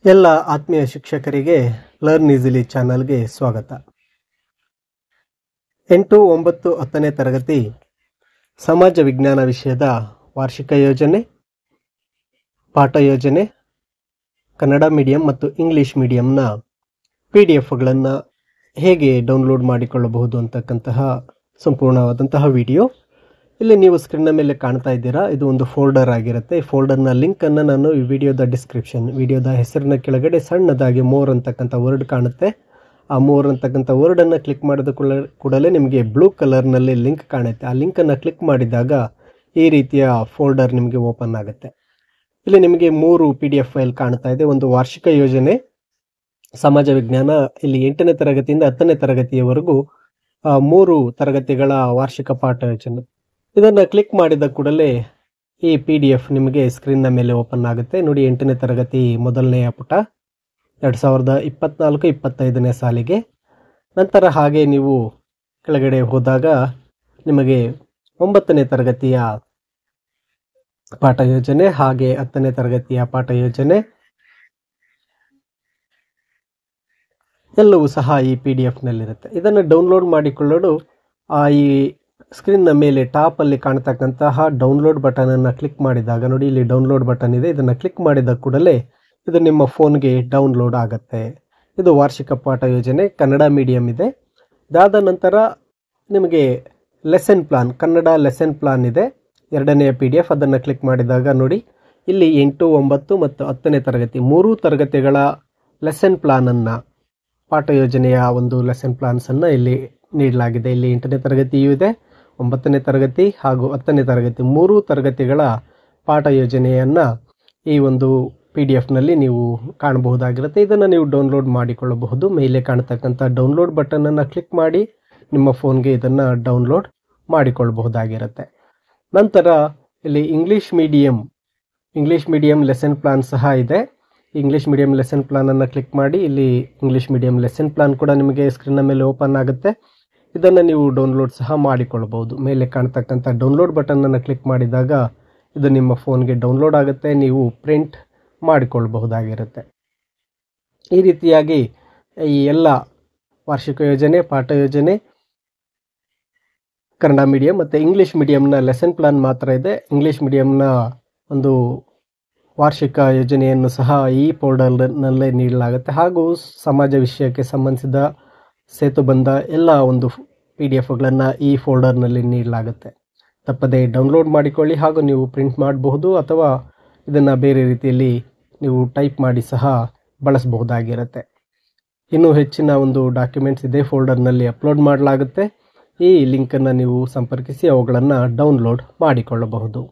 ಎಲ್ಲ ಆತ್ಮೀಯ ಶಿಕ್ಷಕರಿಗೆ ಲರ್ನ್ ಈಸಿಲಿ ಚಾನಲ್ಗೆ ಸ್ವಾಗತ. 8, 9, 10ನೇ ತರಗತಿ ಸಮಾಜ ವಿಜ್ಞಾನ ವಿಷಯದ ವಾರ್ಷಿಕ ಯೋಜನೆ, ಪಾಠ ಯೋಜನೆ, ಕನ್ನಡ ಮೀಡಿಯಂ ಮತ್ತು ಇಂಗ್ಲಿಷ್ ಮೀಡಿಯಂನ PDF-ಗಳನ್ನು ಹೇಗೆ ಡೌನ್ಲೋಡ್ ಮಾಡಿಕೊಳ್ಳಬಹುದು ಅಂತಕ್ಕಂತಹ ಸಂಪೂರ್ಣವಾದಂತಹ ವಿಡಿಯೋ ಇಲ್ಲಿ ನೀವು ಸ್ಕ್ರೀನ್ನ ಮೇಲೆ ಕಾಣ್ತಾ ಇದ್ದೀರಾ. ಇದು ಒಂದು ಫೋಲ್ಡರ್ ಆಗಿರುತ್ತೆ. ಈ ಫೋಲ್ಡರ್ನ ಲಿಂಕನ್ನು ನಾನು ಈ ವಿಡಿಯೋದ ಡಿಸ್ಕ್ರಿಪ್ಷನ್, ವಿಡಿಯೋದ ಹೆಸರಿನ ಕೆಳಗಡೆ ಸಣ್ಣದಾಗಿ ಮೋರ್ ಅಂತಕ್ಕಂಥ ವರ್ಡ್ ಕಾಣುತ್ತೆ. ಆ ಮೋರ್ ಅಂತಕ್ಕಂಥ ವರ್ಡನ್ನು ಕ್ಲಿಕ್ ಮಾಡಿದ ಕೂಡಲೇ ನಿಮಗೆ ಬ್ಲೂ ಕಲರ್ನಲ್ಲಿ ಲಿಂಕ್ ಕಾಣುತ್ತೆ. ಆ ಲಿಂಕನ್ನು ಕ್ಲಿಕ್ ಮಾಡಿದಾಗ ಈ ರೀತಿಯ ಫೋಲ್ಡರ್ ನಿಮಗೆ ಓಪನ್ ಆಗುತ್ತೆ. ಇಲ್ಲಿ ನಿಮಗೆ 3 PDF ಫೈಲ್ ಕಾಣ್ತಾ ಇದೆ. ಒಂದು ವಾರ್ಷಿಕ ಯೋಜನೆ, ಸಮಾಜ ವಿಜ್ಞಾನ, ಇಲ್ಲಿ 8ನೇ ತರಗತಿಯಿಂದ 10ನೇ ತರಗತಿಯವರೆಗೂ 3 ತರಗತಿಗಳ ವಾರ್ಷಿಕ ಪಾಠ ಯೋಜನೆ. ಇದನ್ನು ಕ್ಲಿಕ್ ಮಾಡಿದ ಕೂಡಲೇ ಈ PDF ನಿಮಗೆ ಸ್ಕ್ರೀನ್ನ ಮೇಲೆ ಓಪನ್ ಆಗುತ್ತೆ. ನೋಡಿ, 8ನೇ ತರಗತಿ ಮೊದಲನೆಯ ಪುಟ 2024-25ನೇ ಸಾಲಿಗೆ. ನಂತರ ಹಾಗೆ ನೀವು ಕೆಳಗಡೆ ಹೋದಾಗ ನಿಮಗೆ 9ನೇ ತರಗತಿಯ ಪಾಠ ಯೋಜನೆ, ಹಾಗೆ 10ನೇ ತರಗತಿಯ ಪಾಠ ಯೋಜನೆ ಎಲ್ಲವೂ ಸಹ ಈ PDF-ನಲ್ಲಿರುತ್ತೆ. ಇದನ್ನು ಡೌನ್ಲೋಡ್ ಮಾಡಿಕೊಳ್ಳಲು ಈ ಸ್ಕ್ರೀನ್ನ ಮೇಲೆ ಟಾಪಲ್ಲಿ ಕಾಣ್ತಕ್ಕಂತಹ ಡೌನ್ಲೋಡ್ ಬಟನನ್ನು ಕ್ಲಿಕ್ ಮಾಡಿದಾಗ ನೋಡಿ, ಇಲ್ಲಿ ಡೌನ್ಲೋಡ್ ಬಟನ್ ಇದೆ. ಇದನ್ನು ಕ್ಲಿಕ್ ಮಾಡಿದ ಕೂಡಲೇ ಇದು ನಿಮ್ಮ ಫೋನ್ಗೆ ಡೌನ್ಲೋಡ್ ಆಗುತ್ತೆ. ಇದು ವಾರ್ಷಿಕ ಪಾಠ ಯೋಜನೆ, ಕನ್ನಡ ಮೀಡಿಯಂ ಇದೆ. ಇದಾದ ನಂತರ ನಿಮಗೆ lesson plan, Kannada lesson plan ಇದೆ, 2ನೇ PDF. ಅದನ್ನು ಕ್ಲಿಕ್ ಮಾಡಿದಾಗ ನೋಡಿ, ಇಲ್ಲಿ 8, 9 ಮತ್ತು 10ನೇ ತರಗತಿ 3 ತರಗತಿಗಳ ಲೆಸನ್ ಪ್ಲಾನನ್ನು, ಪಾಠ ಯೋಜನೆಯ ಒಂದು ಲೆಸನ್ ಪ್ಲಾನ್ಸನ್ನು ಇಲ್ಲಿ ನೀಡಲಾಗಿದೆ. ಇಲ್ಲಿ 8ನೇ ತರಗತಿಯೂ ಇದೆ, 9ನೇ ತರಗತಿ ಹಾಗೂ 10ನೇ ತರಗತಿ 3 ತರಗತಿಗಳ ಪಾಠ ಯೋಜನೆಯನ್ನು ಈ ಒಂದು PDF-ನಲ್ಲಿ ನೀವು ಕಾಣಬಹುದಾಗಿರುತ್ತೆ. ಇದನ್ನು ನೀವು ಡೌನ್ಲೋಡ್ ಮಾಡಿಕೊಳ್ಳಬಹುದು. ಮೇಲೆ ಕಾಣತಕ್ಕಂಥ ಡೌನ್ಲೋಡ್ ಬಟನನ್ನು ಕ್ಲಿಕ್ ಮಾಡಿ ನಿಮ್ಮ ಫೋನ್ಗೆ ಇದನ್ನು ಡೌನ್ಲೋಡ್ ಮಾಡಿಕೊಳ್ಳಬಹುದಾಗಿರುತ್ತೆ. ನಂತರ ಇಲ್ಲಿ ಇಂಗ್ಲಿಷ್ ಮೀಡಿಯಂ ಲೆಸನ್ ಪ್ಲಾನ್ ಸಹ ಇದೆ. ಇಂಗ್ಲಿಷ್ ಮೀಡಿಯಂ ಲೆಸನ್ ಪ್ಲಾನನ್ನು ಕ್ಲಿಕ್ ಮಾಡಿ ಇಲ್ಲಿ ಇಂಗ್ಲಿಷ್ ಮೀಡಿಯಂ ಲೆಸನ್ ಪ್ಲಾನ್ ಕೂಡ ನಿಮಗೆ ಸ್ಕ್ರೀನ್ನ ಮೇಲೆ ಓಪನ್ ಆಗುತ್ತೆ. ಇದನ್ನು ನೀವು ಡೌನ್ಲೋಡ್ ಸಹ ಮಾಡಿಕೊಳ್ಳಬಹುದು. ಮೇಲೆ ಕಾಣ್ತಕ್ಕಂಥ ಡೌನ್ಲೋಡ್ ಬಟನನ್ನು ಕ್ಲಿಕ್ ಮಾಡಿದಾಗ ಇದು ನಿಮ್ಮ ಫೋನ್ಗೆ ಡೌನ್ಲೋಡ್ ಆಗುತ್ತೆ. ನೀವು ಪ್ರಿಂಟ್ ಮಾಡಿಕೊಳ್ಳಬಹುದಾಗಿರುತ್ತೆ. ಈ ರೀತಿಯಾಗಿ ಈ ಎಲ್ಲ ವಾರ್ಷಿಕ ಯೋಜನೆ, ಪಾಠ ಯೋಜನೆ, ಕನ್ನಡ ಮೀಡಿಯಂ ಮತ್ತು ಇಂಗ್ಲಿಷ್ ಮೀಡಿಯಂನ ಲೆಸನ್ ಪ್ಲಾನ್ ಮಾತ್ರ ಇದೆ. ಇಂಗ್ಲಿಷ್ ಮೀಡಿಯಂನ ಒಂದು ವಾರ್ಷಿಕ ಯೋಜನೆಯನ್ನು ಸಹ ಈ ಫೋಲ್ಡರ್ನಲ್ಲೇ ನೀಡಲಾಗುತ್ತೆ. ಹಾಗೂ ಸಮಾಜ ವಿಷಯಕ್ಕೆ ಸಂಬಂಧಿಸಿದ ಸೇತುಬಂಧ ಎಲ್ಲ ಒಂದು PDF-ಗಳನ್ನು ಈ ಫೋಲ್ಡರ್ನಲ್ಲಿ ನೀಡಲಾಗುತ್ತೆ. ತಪ್ಪದೇ ಡೌನ್ಲೋಡ್ ಮಾಡಿಕೊಳ್ಳಿ. ಹಾಗೂ ನೀವು ಪ್ರಿಂಟ್ ಮಾಡಬಹುದು ಅಥವಾ ಇದನ್ನು ಬೇರೆ ರೀತಿಯಲ್ಲಿ ನೀವು ಟೈಪ್ ಮಾಡಿ ಸಹ ಬಳಸಬಹುದಾಗಿರುತ್ತೆ. ಇನ್ನೂ ಹೆಚ್ಚಿನ ಒಂದು ಡಾಕ್ಯುಮೆಂಟ್ಸ್ ಇದೇ ಫೋಲ್ಡರ್ನಲ್ಲಿ ಅಪ್ಲೋಡ್ ಮಾಡಲಾಗುತ್ತೆ. ಈ ಲಿಂಕನ್ನು ನೀವು ಸಂಪರ್ಕಿಸಿ ಅವುಗಳನ್ನು ಡೌನ್ಲೋಡ್ ಮಾಡಿಕೊಳ್ಳಬಹುದು.